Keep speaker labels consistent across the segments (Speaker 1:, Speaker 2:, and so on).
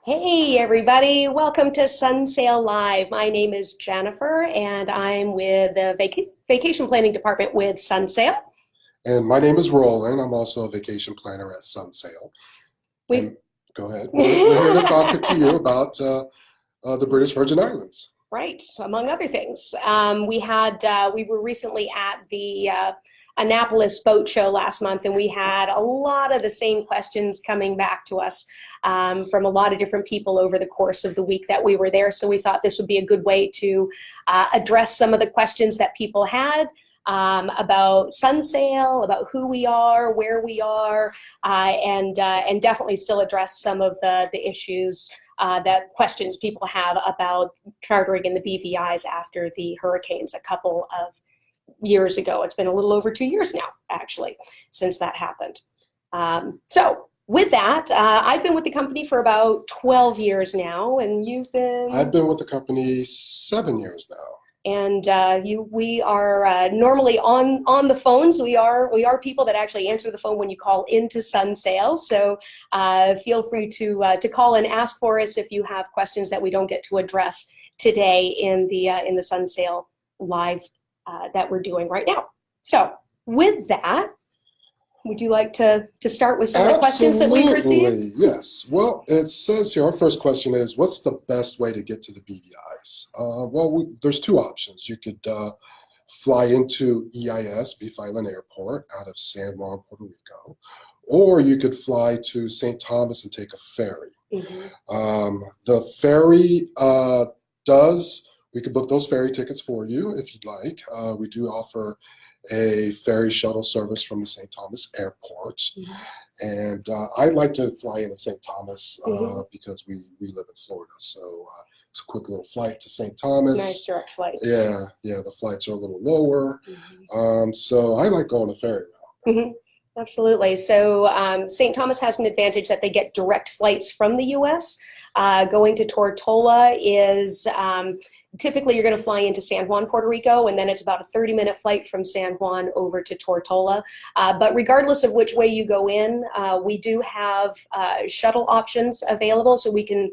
Speaker 1: Hey everybody, welcome to Sunsail Live. My name is Jennifer and I'm with the vacation planning department with Sunsail.
Speaker 2: And my name is Roland. I'm also a vacation planner at Sunsail.
Speaker 1: We've
Speaker 2: And go ahead. We're here to talk to you about the British Virgin Islands.
Speaker 1: Right, among other things. We were recently at the Annapolis Boat Show last month, and we had a lot of the same questions coming back to us from a lot of different people over the course of the week that we were there. So we thought this would be a good way to address some of the questions that people had about Sunsail, about who we are, where we are, and definitely still address some of the issues that questions people have about chartering in the BVIs after the hurricanes a couple of years ago. It's been a little over 2 years now, actually, since that happened. So with that, I've been with the company for about 12 years now, and you've been?
Speaker 2: I've been with the company 7 years now.
Speaker 1: And we are normally on the phones. We are people that actually answer the phone when you call into Sunsail. So feel free to call and ask for us if you have questions that we don't get to address today in the Sunsail Live that we're doing right now. So with that, would you like to start with some of the questions that we've received?
Speaker 2: Yes. Well, it says here, our first question is, what's the best way to get to the BVIs? There's two options. You could fly into EIS, Beef Island Airport, out of San Juan, Puerto Rico, or you could fly to St. Thomas and take a ferry.
Speaker 1: Mm-hmm.
Speaker 2: The ferry we could book those ferry tickets for you if you'd like. We do offer a ferry shuttle service from the St. Thomas Airport. Mm-hmm. And I like to fly into St. Thomas because we live in Florida. So it's a quick little flight to St. Thomas.
Speaker 1: Nice direct flights.
Speaker 2: Yeah, the flights are a little lower. Mm-hmm. So I like going the ferry route.
Speaker 1: Mm-hmm. Absolutely. So St. Thomas has an advantage that they get direct flights from the U.S. Going to Tortola is typically you're going to fly into San Juan, Puerto Rico, and then it's about a 30-minute flight from San Juan over to Tortola. But regardless of which way you go in, we do have shuttle options available, so we can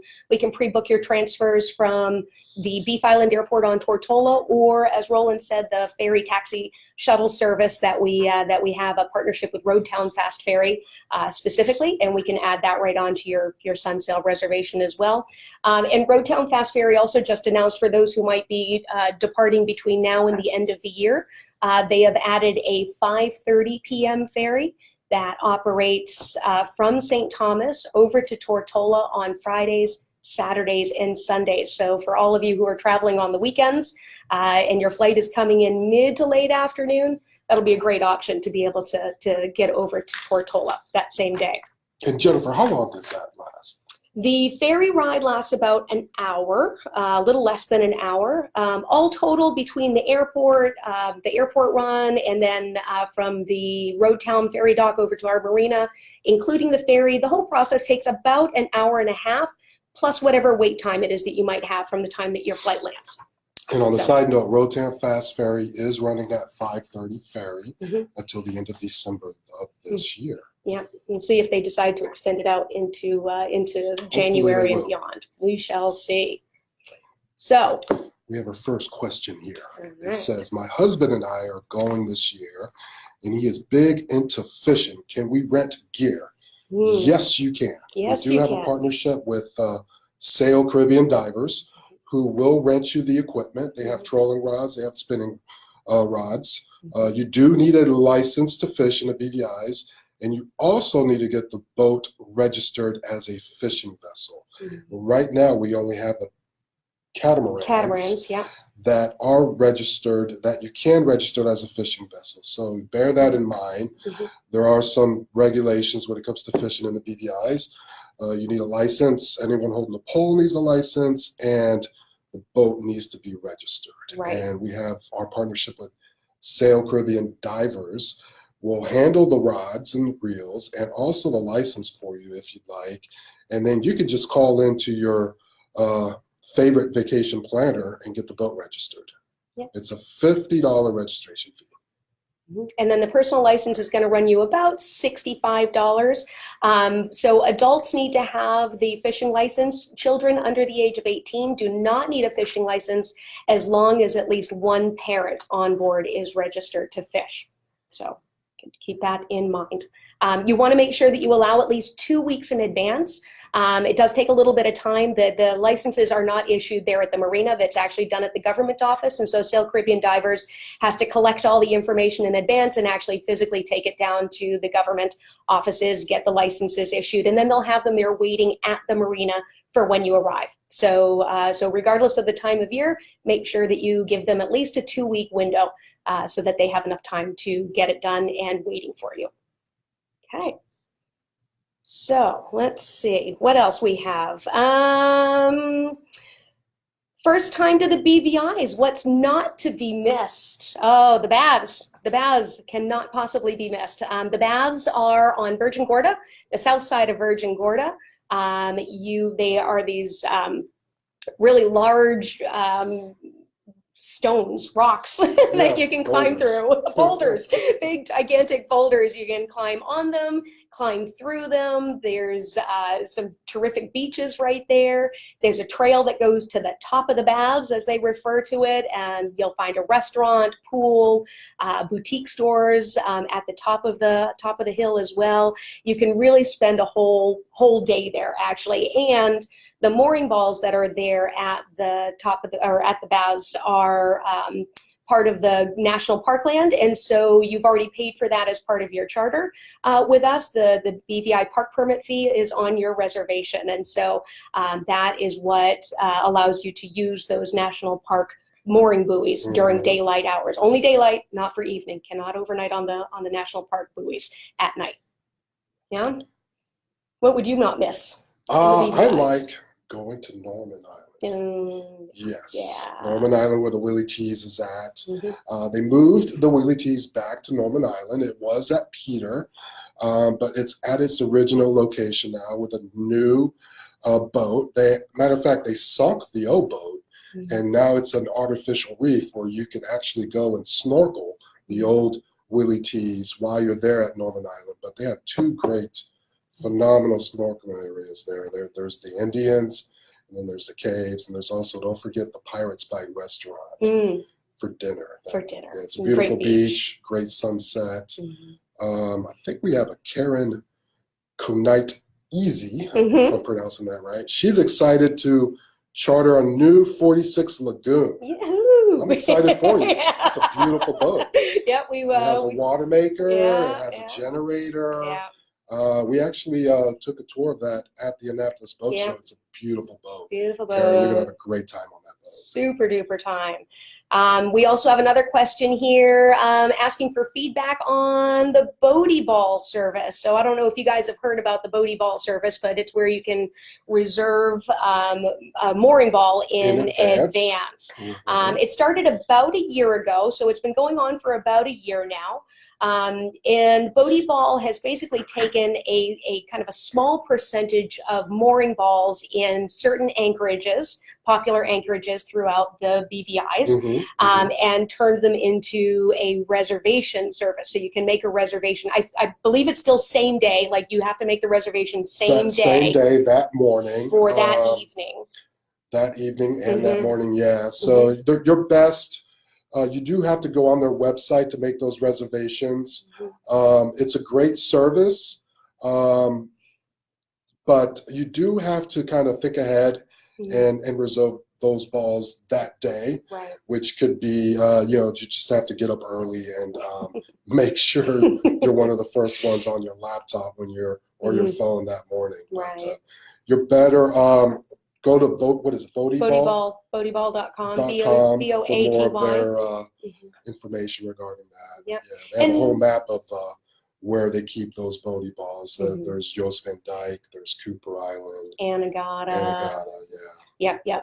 Speaker 1: pre-book your transfers from the Beef Island Airport on Tortola, or as Roland said, the ferry taxi shuttle service that we have a partnership with Roadtown Fast Ferry specifically, and we can add that right onto your Sunsail reservation as well. And Roadtown Fast Ferry also just announced, for those who might be departing between now and the end of the year, they have added a 5:30 p.m. ferry that operates from St. Thomas over to Tortola on Fridays, Saturdays, and Sundays. So for all of you who are traveling on the weekends and your flight is coming in mid to late afternoon, that'll be a great option to be able to get over to Tortola that same day.
Speaker 2: And Jennifer, how long does that last?
Speaker 1: The ferry ride lasts about an hour, a little less than an hour. All total between the airport run, and then from the Roadtown ferry dock over to our marina, including the ferry, the whole process takes about an hour and a half, plus whatever wait time it is that you might have from the time that your flight lands.
Speaker 2: And on the side note, Roadtown Fast Ferry is running that 5:30 ferry until the end of December of this year.
Speaker 1: Yeah, and see if they decide to extend it out into January and beyond. We shall see. So
Speaker 2: we have our first question here. It says, my husband and I are going this year, and he is big into fishing. Can we rent gear? Yes, you can.
Speaker 1: Yes,
Speaker 2: we do have a partnership with Sail Caribbean Divers, who will rent you the equipment. They have trolling rods, they have spinning rods. You do need a license to fish in the BVIs, and you also need to get the boat registered as a fishing vessel. Right now, we only have the catamarans that are registered, that you can register as a fishing vessel. So bear that in mind. There are some regulations when it comes to fishing in the BVIs. You need a license. Anyone holding a pole needs a license, and the boat needs to be registered. And we have our partnership with Sail Caribbean Divers. Will handle the rods and reels and also the license for you if you'd like. And then you can just call into your favorite vacation planner and get the boat registered. It's a $50 registration fee.
Speaker 1: And then the personal license is going to run you about $65. So adults need to have the fishing license. Children under the age of 18 do not need a fishing license as long as at least one parent on board is registered to fish. So keep that in mind. You want to make sure that you allow at least 2 weeks in advance. It does take a little bit of time. The licenses are not issued there at the marina. That's actually done at the government office. And so Sail Caribbean Divers has to collect all the information in advance and actually physically take it down to the government offices, get the licenses issued, and then they'll have them there waiting at the marina for when you arrive. So, so regardless of the time of year, make sure that you give them at least a 2-week window so that they have enough time to get it done and waiting for you. Okay. So let's see what else we have. First time to the BVIs, what's not to be missed? Oh, the baths. The baths cannot possibly be missed. The baths are on Virgin Gorda, the south side of Virgin Gorda. They are these really large stones, rocks that you can climb through. Boulders, big gigantic boulders. You can climb on them, climb through them. There's some terrific beaches right there. There's a trail that goes to the top of the baths, as they refer to it, and you'll find a restaurant, pool, boutique stores at the top of the hill as well. You can really spend a whole day there actually, and the mooring balls that are there at the top of at the baths are part of the national parkland, and so you've already paid for that as part of your charter. With us, the BVI park permit fee is on your reservation, and so that is what allows you to use those national park mooring buoys during daylight hours. Only daylight, not for evening. Cannot overnight on the national park buoys at night. Yeah. What would you not miss?
Speaker 2: I like going to Norman Island. Yes, yeah. Norman Island, where the Willie Tees is at. They moved the Willie Tees back to Norman Island. It was at Peter, but it's at its original location now with a new boat. Matter of fact, they sunk the old boat, and now it's an artificial reef where you can actually go and snorkel the old Willie Tees while you're there at Norman Island. But they have two great, phenomenal snorkeling areas there. There's the Indians, and then there's the caves, and there's also, don't forget, the Pirates Bite restaurant for dinner. Yeah, it's a beautiful beach, great sunset. I think we have a Karen Konite Easy, if I'm pronouncing that right. She's excited to charter a new 46 Lagoon. I'm excited for you. It's a beautiful boat. It has a water maker. It has a generator. We actually took a tour of that at the Annapolis Boat Show. It's a beautiful boat. Beautiful boat. You're going to have a great time on that boat.
Speaker 1: Super duper time. We also have another question here asking for feedback on the Boaty Ball service. So I don't know if you guys have heard about the Boaty Ball service, but it's where you can reserve a mooring ball in advance. It started about a year ago, so it's been going on for about a year now. And Boaty Ball has basically taken a kind of a small percentage of mooring balls in certain anchorages, popular anchorages throughout the BVIs, and turned them into a reservation service. So you can make a reservation. I believe it's still same day, like you have to make the reservation same day,
Speaker 2: that morning.
Speaker 1: For that evening.
Speaker 2: That evening and that morning, yeah. So your best... you do have to go on their website to make those reservations. It's a great service, but you do have to kind of think ahead and reserve those balls that day, which could be, you just have to get up early and make sure you're one of the first ones on your laptop when you're or your phone that morning. But you're better. Go to Boatyball.
Speaker 1: Boatyball.com.
Speaker 2: For more of their information regarding that. They have a whole map of where they keep those Boaty balls. There's Joost Van Dyke, there's Cooper Island, Anegada,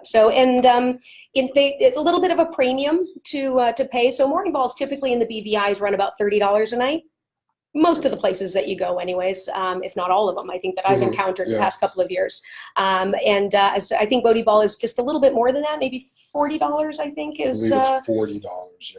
Speaker 1: So it's a little bit of a premium to pay. So mooring balls typically in the BVIs run about $30 a night. Most of the places that you go anyways, if not all of them, I think that I've encountered in the past couple of years. So I think Boaty Ball is just a little bit more than that, maybe $40, I think,
Speaker 2: I
Speaker 1: is.
Speaker 2: believe it's $40.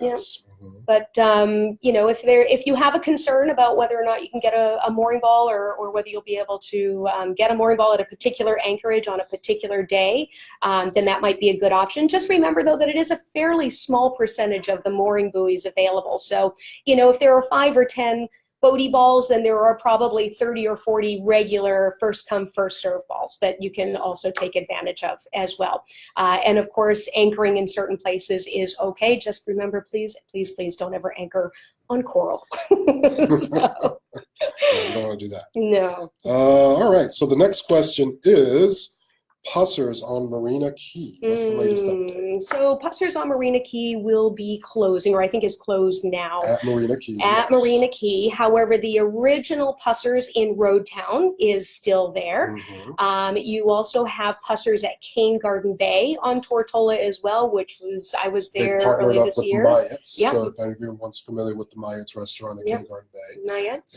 Speaker 2: Yes.
Speaker 1: But if you have a concern about whether or not you can get a mooring ball, or whether you'll be able to get a mooring ball at a particular anchorage on a particular day, then that might be a good option. Just remember, though, that it is a fairly small percentage of the mooring buoys available. So, if there are 5 or 10 boaty balls, then there are probably 30 or 40 regular first come first serve balls that you can also take advantage of as well. And of course, anchoring in certain places is okay. Just remember, please don't ever anchor on coral. So,
Speaker 2: Yeah, you don't want to do that.
Speaker 1: no.
Speaker 2: All right. So the next question is Pussers on Marina Key. What's the latest update?
Speaker 1: So Pussers on Marina Key will be closing, or I think is closed now.
Speaker 2: At Marina Key.
Speaker 1: At
Speaker 2: yes.
Speaker 1: Marina Key. However, the original Pussers in Road Town is still there. You also have Pussers at Cane Garden Bay on Tortola as well, I was there early this year.
Speaker 2: They partnered up with Mayats. So if anyone's familiar with the Mayats restaurant at Cane Garden Bay,
Speaker 1: Mayats.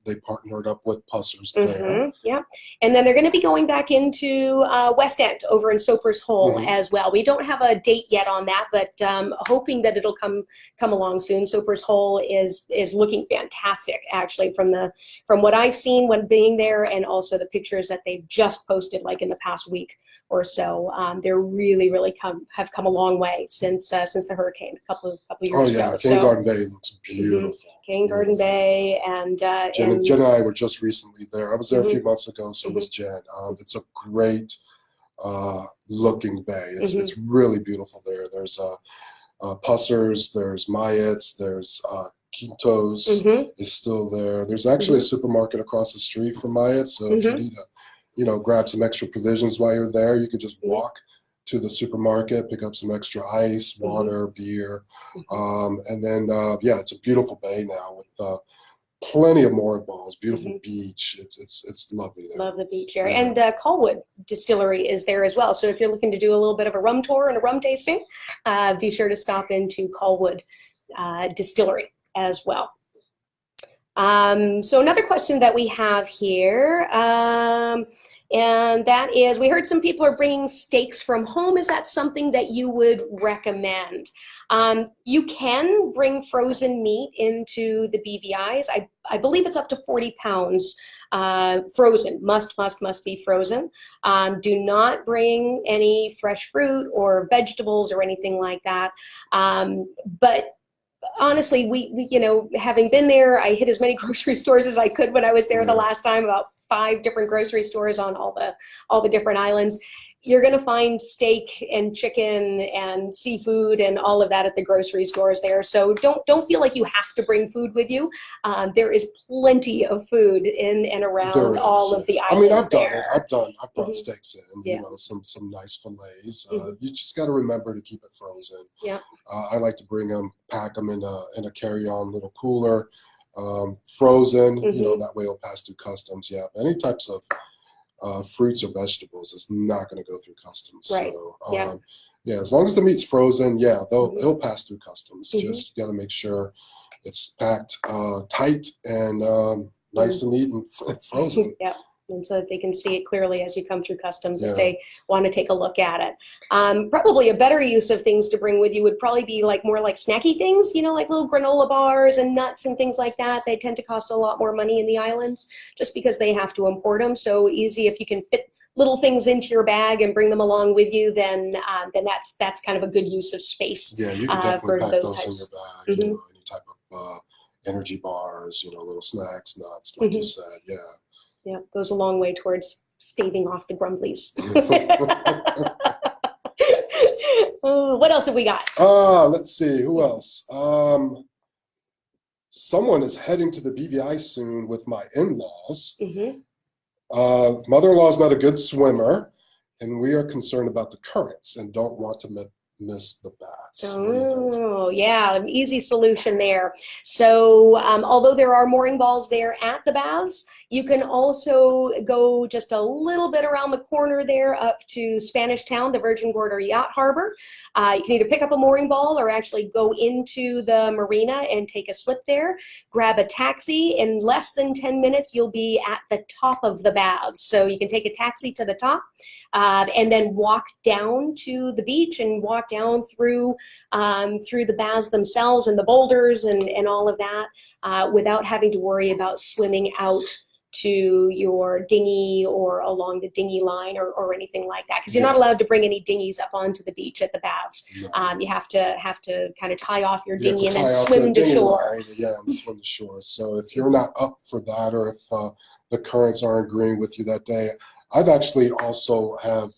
Speaker 2: They partnered up with Pussers there.
Speaker 1: Yeah, and then they're going to be going back into West End over in Soper's Hole as well. We don't have a date yet on that, but hoping that it'll come along soon. Soper's Hole is looking fantastic, actually, from what I've seen when being there, and also the pictures that they've just posted, like in the past week or so. They're really have come a long way since the hurricane a couple years ago.
Speaker 2: Oh yeah, Cane Garden Bay looks beautiful.
Speaker 1: Cane Garden Bay, and
Speaker 2: Jen and I were just recently there. I was there a few months ago, so was Jen. It's a great looking bay. It's really beautiful there. There's Pussers, there's Mayats, there's Quintos is still there. There's actually a supermarket across the street from Mayats, so if you need to, grab some extra provisions while you're there, you could just walk to the supermarket, pick up some extra ice, water, beer, and then it's a beautiful bay now with plenty of mooring balls, beautiful beach. It's lovely there. Love
Speaker 1: the beach area. And Colwood Distillery is there as well. So if you're looking to do a little bit of a rum tour and a rum tasting, be sure to stop into Colwood Distillery as well. So another question that we have here, and that is, we heard some people are bringing steaks from home. Is that something that you would recommend? You can bring frozen meat into the BVIs. I believe it's up to 40 pounds frozen. Must be frozen. Do not bring any fresh fruit or vegetables or anything like that. But honestly, we having been there, I hit as many grocery stores as I could when I was there the last time, about 5 different grocery stores on all the different islands. You're going to find steak and chicken and seafood and all of that at the grocery stores there. So don't feel like you have to bring food with you. There is plenty of food in and around all of the islands.
Speaker 2: I mean, I've done it. I've brought steaks in, some nice fillets. You just got to remember to keep it frozen.
Speaker 1: Yeah.
Speaker 2: I like to pack them in a carry-on little cooler, frozen. That way it'll pass through customs. Yeah. Any types of fruits or vegetables is not going to go through customs.
Speaker 1: Right.
Speaker 2: So, as long as the meat's frozen, it'll pass through customs. Just got to make sure it's packed tight and nice and neat and frozen.
Speaker 1: Yeah. And so that they can see it clearly as you come through customs if they want to take a look at it. Probably a better use of things to bring with you would probably be more like snacky things, like little granola bars and nuts and things like that. They tend to cost a lot more money in the islands just because they have to import them. So easy, if you can fit little things into your bag and bring them along with you, then that's kind of a good use of space.
Speaker 2: Yeah, you can definitely pack those in your bag. Any type of energy bars, little snacks, nuts, like you said. Yeah.
Speaker 1: Yeah, goes a long way towards staving off the grumblies. What else have we got?
Speaker 2: Let's see. Who else? Someone is heading to the BVI soon with my in-laws. Mother-in-law is not a good swimmer, and we are concerned about the currents and don't want to miss the baths. What do you think?
Speaker 1: Oh, yeah, an easy solution there. So, although there are mooring balls there at the baths, you can also go just a little bit around the corner there up to Spanish Town, the Virgin Gorda Yacht Harbor. You can either pick up a mooring ball or actually go into the marina and take a slip there, grab a taxi. In less than 10 minutes, you'll be at the top of the baths. So you can take a taxi to the top and then walk down to the beach and walk down through the baths themselves and the boulders and all of that without having to worry about swimming out to your dinghy or along the dinghy line or anything like that, because you're not allowed to bring any dinghies up onto the beach at the baths. No. You have to kind of tie off your dinghy and then swim to shore.
Speaker 2: Line, yeah, and swim to shore. So if you're not up for that, or if the currents aren't agreeing with you that day, I've actually also have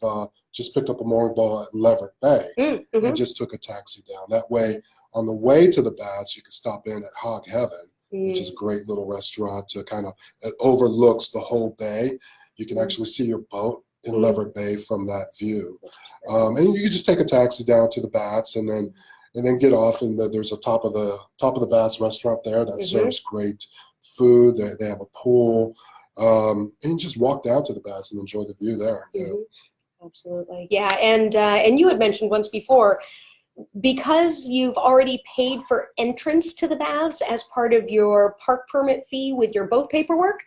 Speaker 2: just picked up a mooring ball at Leverett Bay and just took a taxi down. That way, on the way to the baths, you can stop in at Hog Heaven, which is a great little restaurant to it overlooks the whole bay. You can actually see your boat in Leverett Bay from that view. And you can just take a taxi down to the baths and then get off, and there's a top of the baths restaurant there that serves great food. They have a pool. And you just walk down to the baths and enjoy the view there. Yeah.
Speaker 1: Absolutely. Yeah. And you had mentioned once before, because you've already paid for entrance to the baths as part of your park permit fee with your boat paperwork,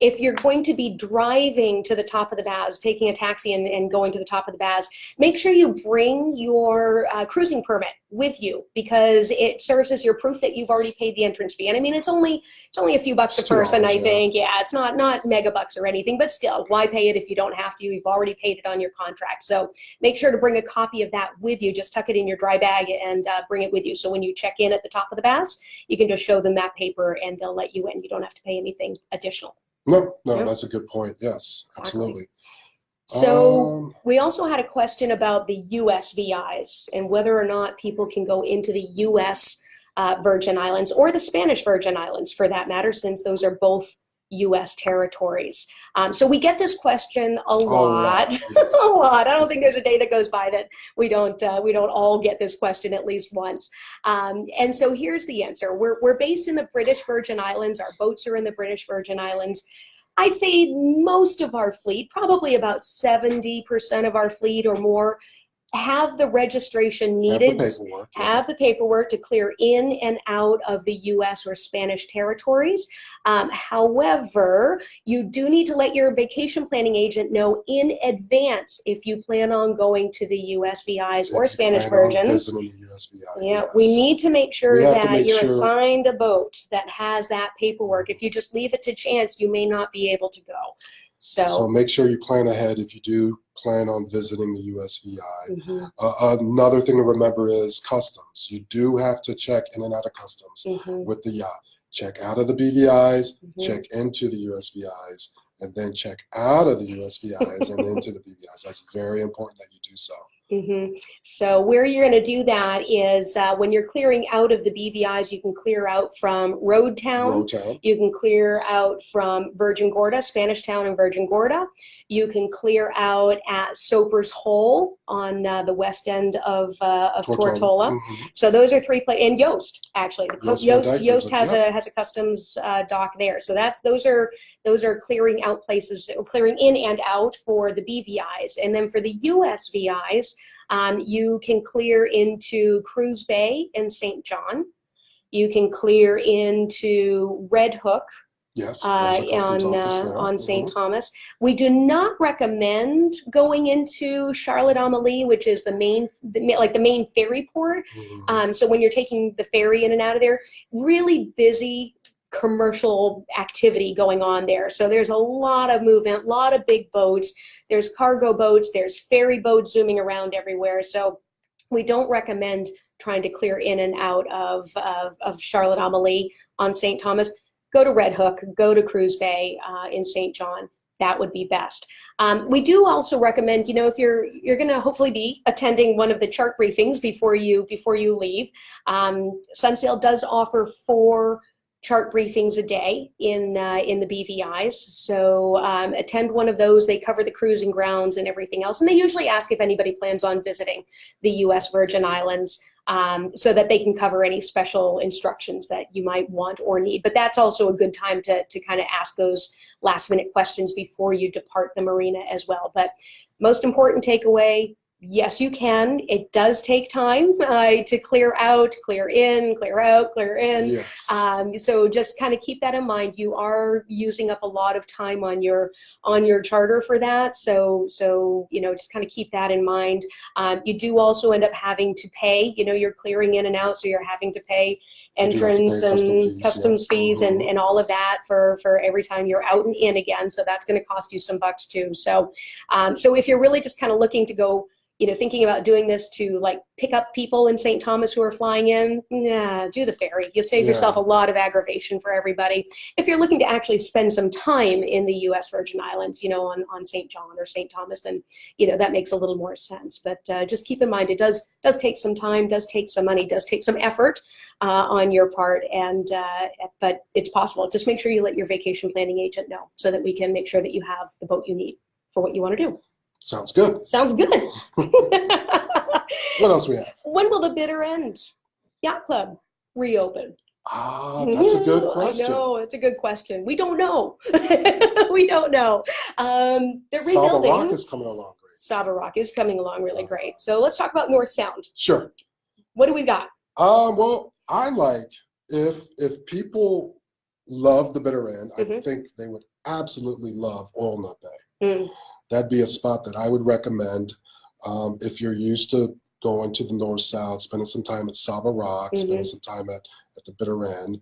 Speaker 1: if you're going to be driving to the top of the baths, taking a taxi and going to the top of the baths, make sure you bring your cruising permit with you, because it serves as your proof that you've already paid the entrance fee. And I mean, it's only a few bucks a person, I think. Yeah, it's not mega bucks or anything, but still, why pay it if you don't have to? You've already paid it on your contract. So make sure to bring a copy of that with you. Just tuck it in your dry bag and bring it with you. So when you check in at the top of the baths, you can just show them that paper and they'll let you in. You don't have to pay anything additional.
Speaker 2: No, that's a good point. Yes, absolutely.
Speaker 1: So we also had a question about the U.S. VIs and whether or not people can go into the U.S. Virgin Islands or the Spanish Virgin Islands, for that matter, since those are both U.S. territories. So we get this question a lot. Yes. A lot. I don't think there's a day that goes by that we don't all get this question at least once. And so here's the answer. We're based in the British Virgin Islands. Our boats are in the British Virgin Islands. I'd say most of our fleet, probably about 70% of our fleet or more, have the registration needed, have the paperwork to clear in and out of the U.S. or Spanish territories. However, you do need to let your vacation planning agent know in advance if you plan on going to the U.S. VIs or Spanish Virgins. Yeah, we need to make sure that you're assigned a boat that has that paperwork. If you just leave it to chance, you may not be able to go. So
Speaker 2: make sure you plan ahead if you do plan on visiting the USVI. Another thing to remember is customs. You do have to check in and out of customs with the yacht. Check out of the BVIs, check into the USVIs, and then check out of the USVIs and into the BVIs. That's very important that you do so.
Speaker 1: So where you're going to do that is when you're clearing out of the BVIs, you can clear out from Road Town. You can clear out from Virgin Gorda, Spanish Town and Virgin Gorda. You can clear out at Soper's Hole on the west end of Tortola. So those are three places, and Yoast actually. Yoast has a customs dock there. So those are clearing out places, clearing in and out for the BVIs, and then for the USVIs. You can clear into Cruz Bay in St. John. You can clear into Red Hook on St. Thomas. We do not recommend going into Charlotte Amalie, which is the main ferry port. So when you're taking the ferry in and out of there, really busy commercial activity going on there. So there's a lot of movement, a lot of big boats. There's cargo boats, there's ferry boats zooming around everywhere. So we don't recommend trying to clear in and out of Charlotte Amalie on St. Thomas. Go to Red Hook, go to Cruz Bay in St. John. That would be best. We do also recommend, if you're going to hopefully be attending one of the chart briefings before you leave, Sunsail does offer 4 chart briefings a day in the BVIs. So attend one of those. They cover the cruising grounds and everything else. And they usually ask if anybody plans on visiting the U.S. Virgin Islands, so that they can cover any special instructions that you might want or need. But that's also a good time to kind of ask those last minute questions before you depart the marina as well. But most important takeaway, yes, you can. It does take time to clear out, clear in, clear out, clear in.
Speaker 2: Yes.
Speaker 1: So just kind of keep that in mind. You are using up a lot of time on your charter for that. So just kind of keep that in mind. You do also end up having to pay. You're clearing in and out, so you're having to pay entrance and customs fees and all of that for every time you're out and in again. So that's going to cost you some bucks too. So if you're really just kind of looking to go, thinking about doing this to like pick up people in St. Thomas who are flying in, do the ferry. You'll save yourself a lot of aggravation for everybody. If you're looking to actually spend some time in the U.S. Virgin Islands, on St. John or St. Thomas, then, that makes a little more sense. But just keep in mind, it does take some time, does take some money, does take some effort on your part. But it's possible. Just make sure you let your vacation planning agent know so that we can make sure that you have the boat you need for what you want to do.
Speaker 2: Sounds good.
Speaker 1: Sounds good.
Speaker 2: What else we have?
Speaker 1: When will the Bitter End Yacht Club reopen?
Speaker 2: That's a good question.
Speaker 1: I know, it's a good question. We don't know. We don't know. They're rebuilding.
Speaker 2: Saba Rock is coming along great.
Speaker 1: Saba Rock is coming along really great. So let's talk about North Sound.
Speaker 2: Sure.
Speaker 1: What do we got?
Speaker 2: Well, I like, if people love the Bitter End, I think they would absolutely love Oil Nut Bay. That'd be a spot that I would recommend if you're used to going to the North South, spending some time at Saba Rock, spending some time at the Bitter End.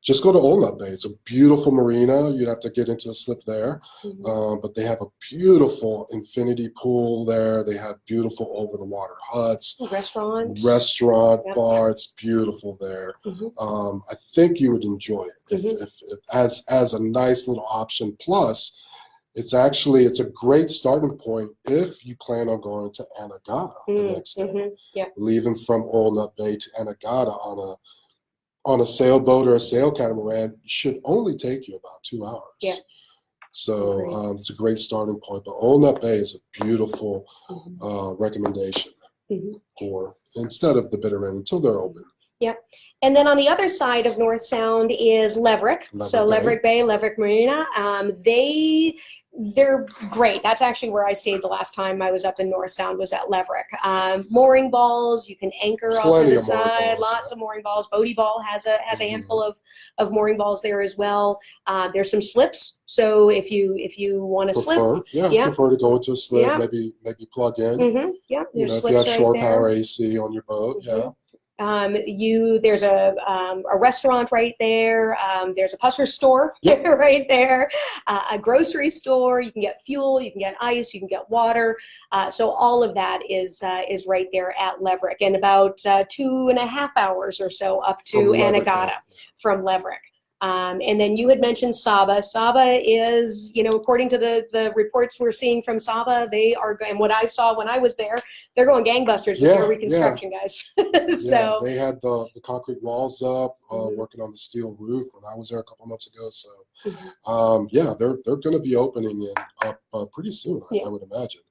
Speaker 2: Just go to Old Nut Bay. It's a beautiful marina. You'd have to get into a slip there. But they have a beautiful infinity pool there. They have beautiful over-the-water huts. Restaurant, bar. It's beautiful there. I think you would enjoy it if as a nice little option. Plus, it's a great starting point if you plan on going to Anegada the next day. Leaving from Old Nut Bay to Anegada on a sailboat or a sail catamaran should only take you about 2 hours. So it's a great starting point. But Old Nut Bay is a beautiful recommendation for instead of the Bitter End until they're open.
Speaker 1: And then on the other side of North Sound is Leverrick. Leverrick Bay, Leverrick Marina. They're great. That's actually where I stayed the last time I was up in North Sound, was at Leverrick. Mooring balls, you can anchor off to the side. Lots of mooring balls. Bodie Ball has a handful of mooring balls there as well. There's some slips. So if you want to slip,
Speaker 2: prefer to go into a slip. Maybe plug in.
Speaker 1: There's
Speaker 2: if you have
Speaker 1: slips
Speaker 2: shore
Speaker 1: right
Speaker 2: power
Speaker 1: there.
Speaker 2: AC on your boat.
Speaker 1: There's a restaurant right there. There's a pusher store right there. A grocery store. You can get fuel. You can get ice. You can get water. So all of that is right there at Leverrick, and about 2.5 hours or so up to Anegada from Leverrick. And then you had mentioned Saba. Saba is, according to the reports we're seeing from Saba, they are, and what I saw when I was there, they're going gangbusters with their reconstruction, guys. So
Speaker 2: they had the concrete walls up, working on the steel roof when I was there a couple months ago. So, they're going to be opening up pretty soon, I would imagine.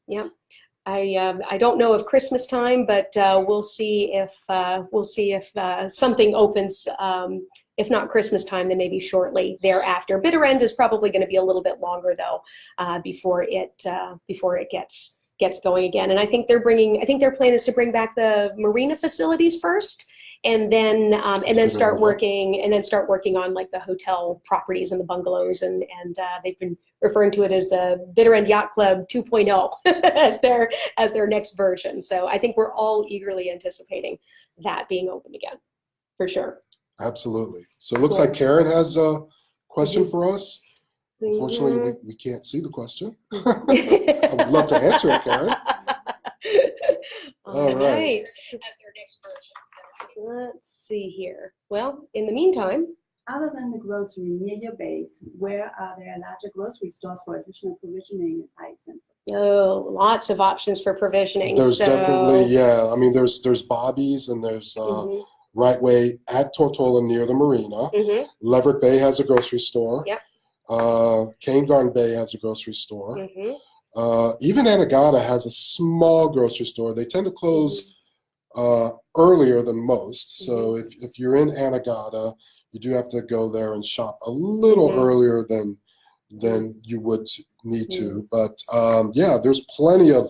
Speaker 1: I don't know of Christmas time, but we'll see if something opens. If not Christmas time, then maybe shortly thereafter. Bitter End is probably going to be a little bit longer though, before it gets going again. And I think their plan is to bring back the marina facilities first, and then start working on like the hotel properties and the bungalows, and they've been referring to it as the Bitter End Yacht Club 2.0 as their next version. So I think we're all eagerly anticipating that being open again, for sure.
Speaker 2: Absolutely. So it looks like Karen has a question for us. Unfortunately, we can't see the question. I would love to answer it, Karen. All right.
Speaker 1: As their next version. So let's see here. Well, in the meantime,
Speaker 3: other than the grocery near your base, where are there larger grocery stores for additional provisioning and ice and stuff?
Speaker 1: Oh, lots of options for provisioning.
Speaker 2: There's definitely, I mean, there's Bobby's and there's right way at Tortola near the marina.
Speaker 1: Mm-hmm.
Speaker 2: Leverett Bay has a grocery store.
Speaker 1: Yep.
Speaker 2: Cane Garden Bay has a grocery store.
Speaker 1: Mm-hmm.
Speaker 2: Even Anegada has a small grocery store. They tend to close earlier than most. So if you're in Anegada, you do have to go there and shop a little earlier than you would need to. But yeah, there's plenty of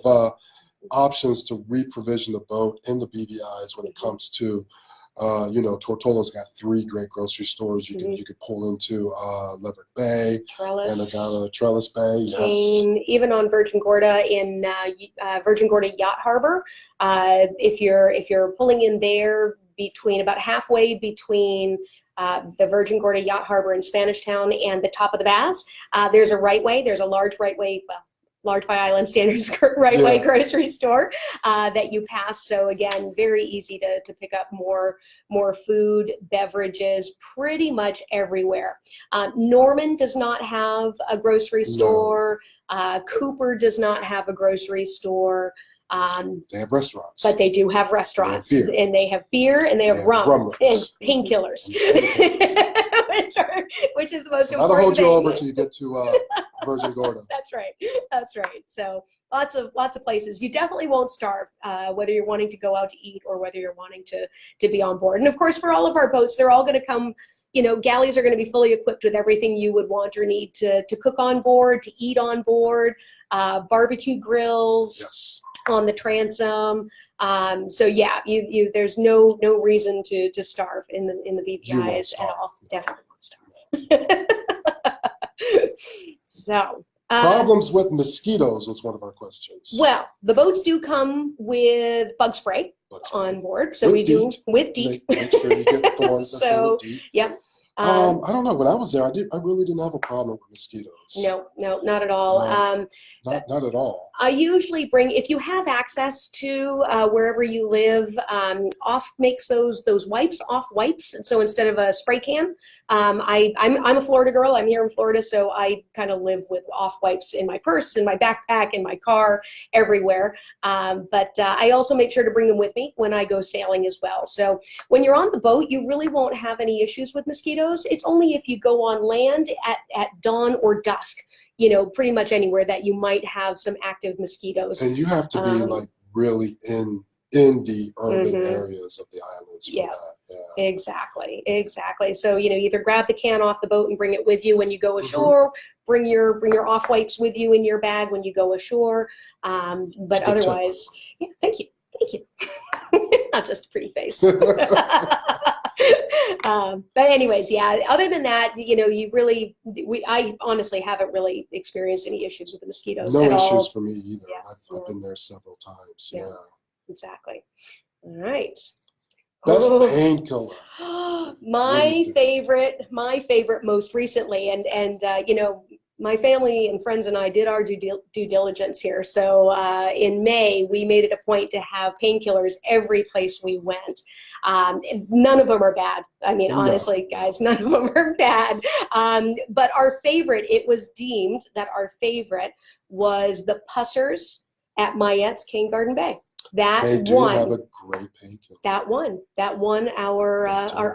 Speaker 2: options to reprovision the boat in the BVIs when it comes to Tortola's got 3 great grocery stores you could pull into. Leverett Bay, Anegada, Trellis Bay, yes.
Speaker 1: Cane, even on Virgin Gorda in Virgin Gorda Yacht Harbor. If you're pulling in there between about halfway between the Virgin Gorda Yacht Harbor in Spanish Town and the top of the Baths, there's a right way. There's a large right way. Well, large by island standards right way grocery store that you pass. So again, very easy to pick up more food, beverages, pretty much everywhere. Norman does not have a grocery store. Cooper does not have a grocery store.
Speaker 2: They have restaurants.
Speaker 1: But they do have restaurants. And they have beer and they have rum and painkillers. Which is the most important thing.
Speaker 2: That'll hold you over till you get to Virgin Gorda.
Speaker 1: That's right. That's right. So lots of places. You definitely won't starve, whether you're wanting to go out to eat or whether you're wanting to be on board. And of course, for all of our boats, they're all going to come. Galleys are going to be fully equipped with everything you would want or need to cook on board, to eat on board, barbecue grills.
Speaker 2: Yes.
Speaker 1: On the transom. So yeah, there's no reason to starve in the BVIs at all. Definitely won't starve. So
Speaker 2: problems with mosquitoes was one of our questions.
Speaker 1: Well, the boats do come with bug spray on board, so we do with DEET.
Speaker 2: Make sure you get the ones that say with DEET.
Speaker 1: Yep.
Speaker 2: I don't know. When I was there, I really didn't have a problem with mosquitoes.
Speaker 1: No, not at all.
Speaker 2: Not at all.
Speaker 1: I usually bring, if you have access to wherever you live, Off makes those wipes, Off wipes. And so instead of a spray can, I'm a Florida girl. I'm here in Florida, so I kind of live with Off wipes in my purse, in my backpack, in my car, everywhere. But I also make sure to bring them with me when I go sailing as well. So when you're on the boat, you really won't have any issues with mosquitoes. It's only if you go on land at dawn or dusk, pretty much anywhere that you might have some active mosquitoes.
Speaker 2: And you have to be like really in the urban areas of the islands for that. Yeah. Exactly. So, either grab the can off the boat and bring it with you when you go ashore, bring your Off wipes with you in your bag when you go ashore. But otherwise, thank you. Not just a pretty face. But anyways, other than that, I honestly haven't really experienced any issues with the mosquitoes at all. No issues for me either. I've been there several times. Yeah.
Speaker 1: Exactly. All right.
Speaker 2: Best painkiller.
Speaker 1: My favorite most recently, and my family and friends and I did our due diligence here. So in May, we made it a point to have painkillers every place we went. None of them are bad. I mean, honestly, guys, none of them are bad. But our favorite, it was deemed that our favorite was the Pussers at Mayette's Cane Garden Bay. They do have a great painkiller. That won our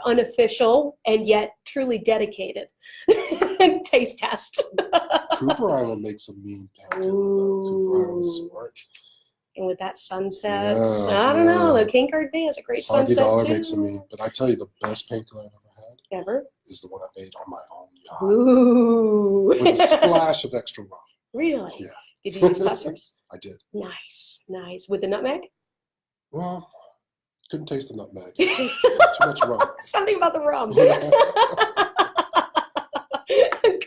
Speaker 1: unofficial and yet truly dedicated taste test.
Speaker 2: Cooper Island makes a mean painkiller. Cooper Island Resort.
Speaker 1: And with that sunset, I don't know. The Cane Garden Bay has a great sunset
Speaker 2: $5
Speaker 1: too.
Speaker 2: Makes a mean, but I tell you, the best painkiller I've ever had is the one I made on my own yacht.
Speaker 1: Ooh.
Speaker 2: With a splash of extra rum.
Speaker 1: Really?
Speaker 2: Yeah.
Speaker 1: Did you use Pussers?
Speaker 2: I did.
Speaker 1: Nice. With the nutmeg?
Speaker 2: Well, couldn't taste the nutmeg. Too much rum.
Speaker 1: Something about the rum.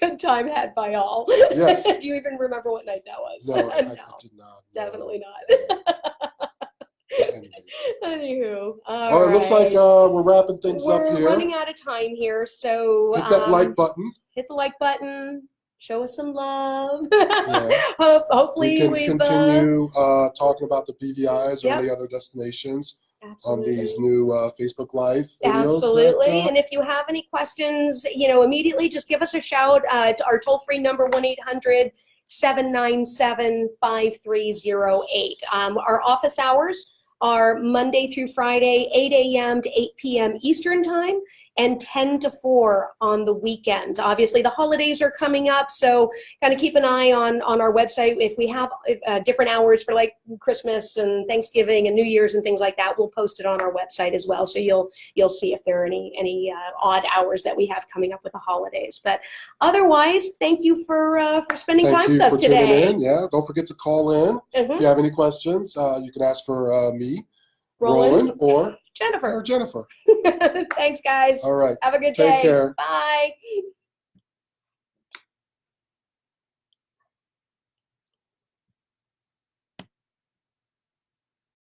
Speaker 1: Good time had by all.
Speaker 2: Yes.
Speaker 1: Do you even remember what night that was?
Speaker 2: No, I did not.
Speaker 1: Definitely not. Anywho.
Speaker 2: It looks like we're wrapping things up here.
Speaker 1: We're running out of time here, so
Speaker 2: hit that like button.
Speaker 1: Hit the like button. Show us some love.
Speaker 2: Yeah.
Speaker 1: Hopefully
Speaker 2: we can continue talking about the BVIs or any other destinations on these new Facebook Live videos.
Speaker 1: Absolutely. And if you have any questions, immediately just give us a shout. To our toll-free number, 1-800-797-5308. Our office hours are Monday through Friday, 8 a.m. to 8 p.m. Eastern time, and 10 to 4 on the weekends. Obviously, the holidays are coming up, so kind of keep an eye on our website. If we have different hours for like Christmas and Thanksgiving and New Year's and things like that, we'll post it on our website as well. So you'll see if there are any odd hours that we have coming up with the holidays. But otherwise, thank you for spending time with us
Speaker 2: tuning
Speaker 1: today.
Speaker 2: in. Yeah, don't forget to call in. If you have any questions, you can ask for me, Roland, or
Speaker 1: Jennifer.
Speaker 2: Jennifer.
Speaker 1: Thanks, guys.
Speaker 2: All right.
Speaker 1: Have a good
Speaker 2: Take
Speaker 1: day.
Speaker 2: care.
Speaker 1: Bye.